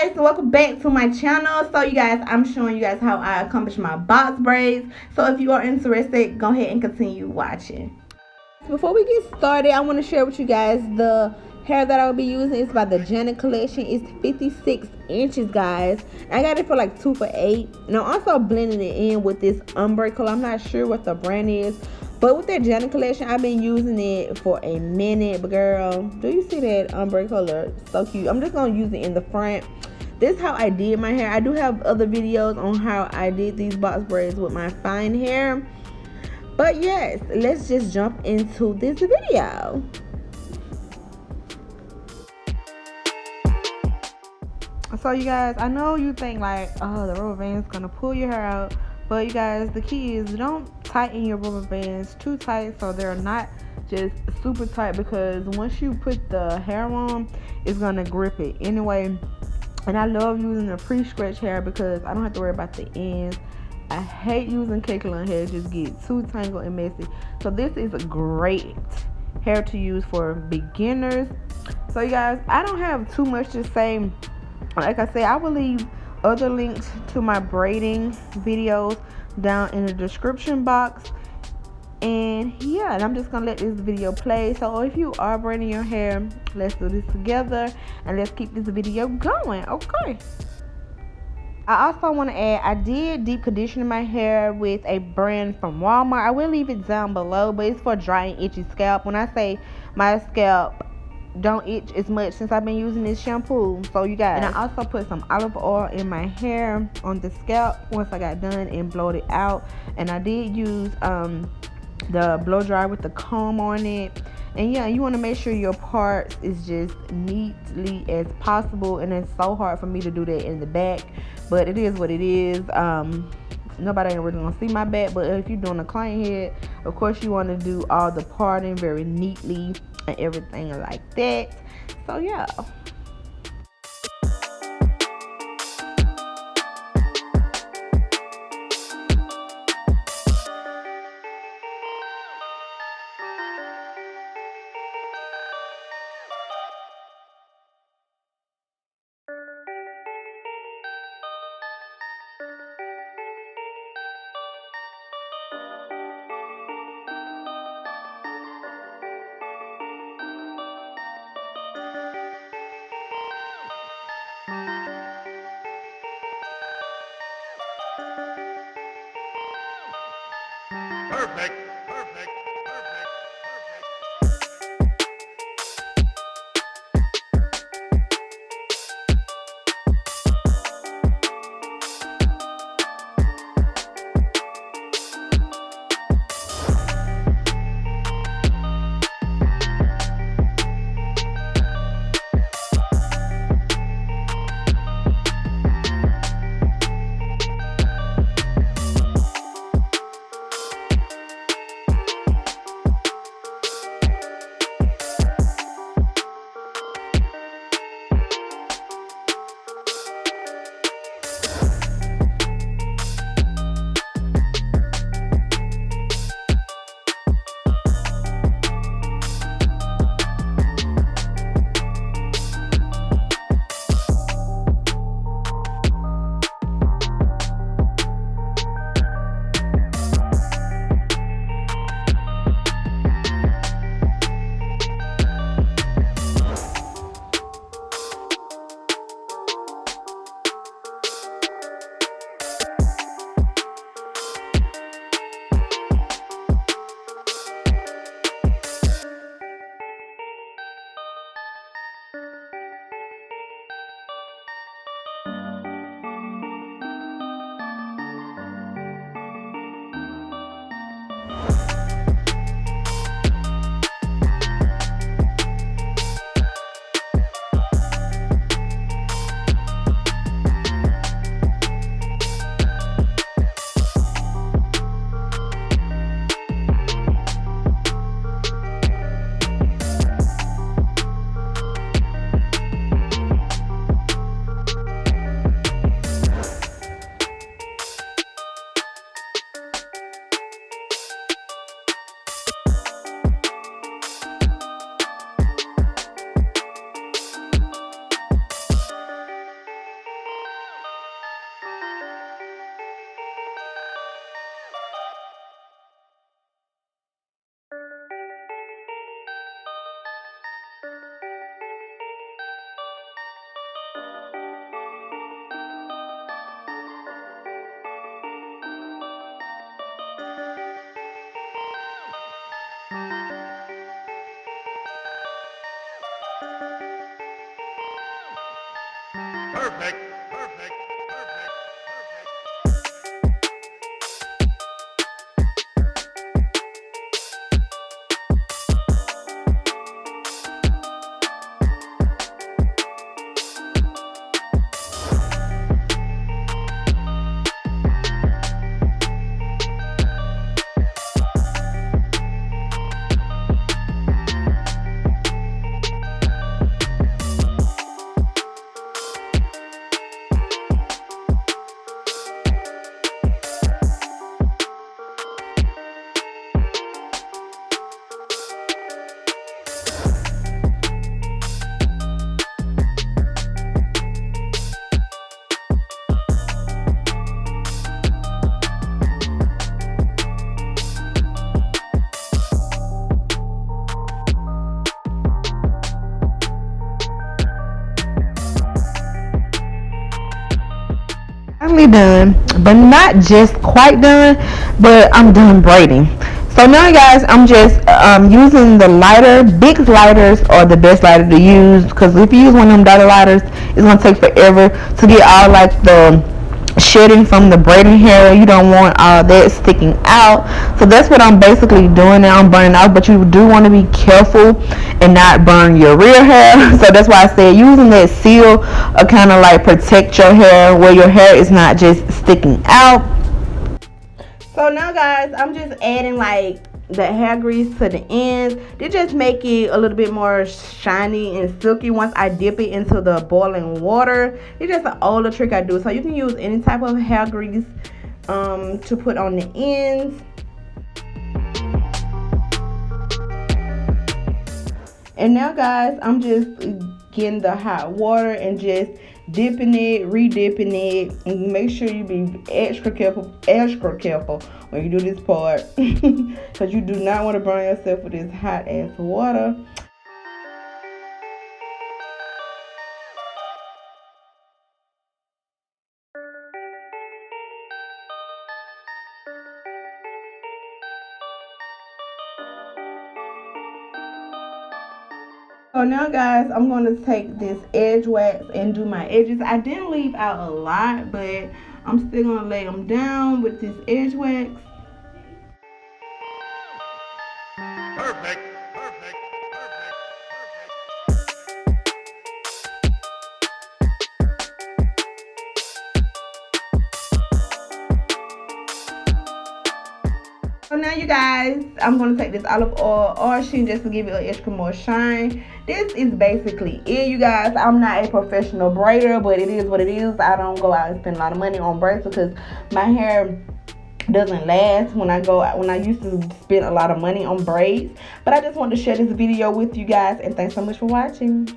guys, welcome back to my channel. So you guys, I'm showing you guys how I accomplish my box braids. So if you are interested, go ahead and continue watching. Before we get started, I want to share with you guys the hair that I'll be using. It's by the Janet collection. It's 56 inches, guys. I got it for like 2 for $8. And I'm also blending it in with this ombre color. I'm not sure what the brand is, but with that Janet collection, I've been using it for a minute. But girl, do you see that ombre color? So cute. I'm just gonna use it in the front. This is how I did my hair. I do have other videos on how I did these box braids with my fine hair. But yes, let's just jump into this video. So you guys, I know you think like, oh, the rubber band's gonna pull your hair out. But you guys, the key is don't tighten your rubber bands too tight so they're not just super tight, because once you put the hair on, it's gonna grip it anyway. And I love using the pre-stretch hair because I don't have to worry about the ends. I hate using K-Color hair, it just gets too tangled and messy. So this is a great hair to use for beginners. So you guys, I don't have too much to say. Like I said, I will leave other links to my braiding videos down in the description box. And yeah, and I'm just gonna let this video play. So if you are braiding your hair, let's do this together and let's keep this video going. Okay, I also want to add, I did deep condition my hair with a brand from Walmart. I will leave it down below, but it's for dry and itchy scalp. When I say my scalp don't itch as much since I've been using this shampoo. So you guys, and I also put some olive oil in my hair on the scalp once I got done and blowed it out. And I did use the blow dry with the comb on it. And yeah, you want to make sure your parts is just neatly as possible. And it's so hard for me to do that in the back, but it is what it is. Nobody ain't really gonna see my back, but if you're doing a client head, of course you want to do all the parting very neatly and everything like that. So yeah. Perfect, perfect, perfect, Perfect. Perfect. Finally done, but not just quite done, but I'm done braiding. So now, guys, I'm just using the lighter. Big lighters are the best lighter to use because if you use one of them dotted lighters, it's gonna take forever to get all like the shedding from the braiding hair. You don't want all that sticking out. So that's what I'm basically doing now. I'm burning out, but you do want to be careful and not burn your real hair. So that's why I said using that seal kind of like protect your hair where your hair is not just sticking out. So now, guys, I'm just adding like the hair grease to the ends. They just make it a little bit more shiny and silky once I dip it into the boiling water. It's just an older trick I do. So you can use any type of hair grease to put on the ends. And now, guys, I'm just getting the hot water and just dipping it, re-dipping it, and make sure you be extra careful when you do this part because you do not want to burn yourself with this hot ass water. So now, guys, I'm going to take this edge wax and do my edges. I didn't leave out a lot, but I'm still going to lay them down with this edge wax. Perfect. Perfect. So now, you guys, I'm going to take this olive oil sheen just to give it an extra more shine. This is basically it, you guys. I'm not a professional braider, but it is what it is. I don't go out and spend a lot of money on braids because my hair doesn't last when I used to spend a lot of money on braids. But I just wanted to share this video with you guys, and thanks so much for watching.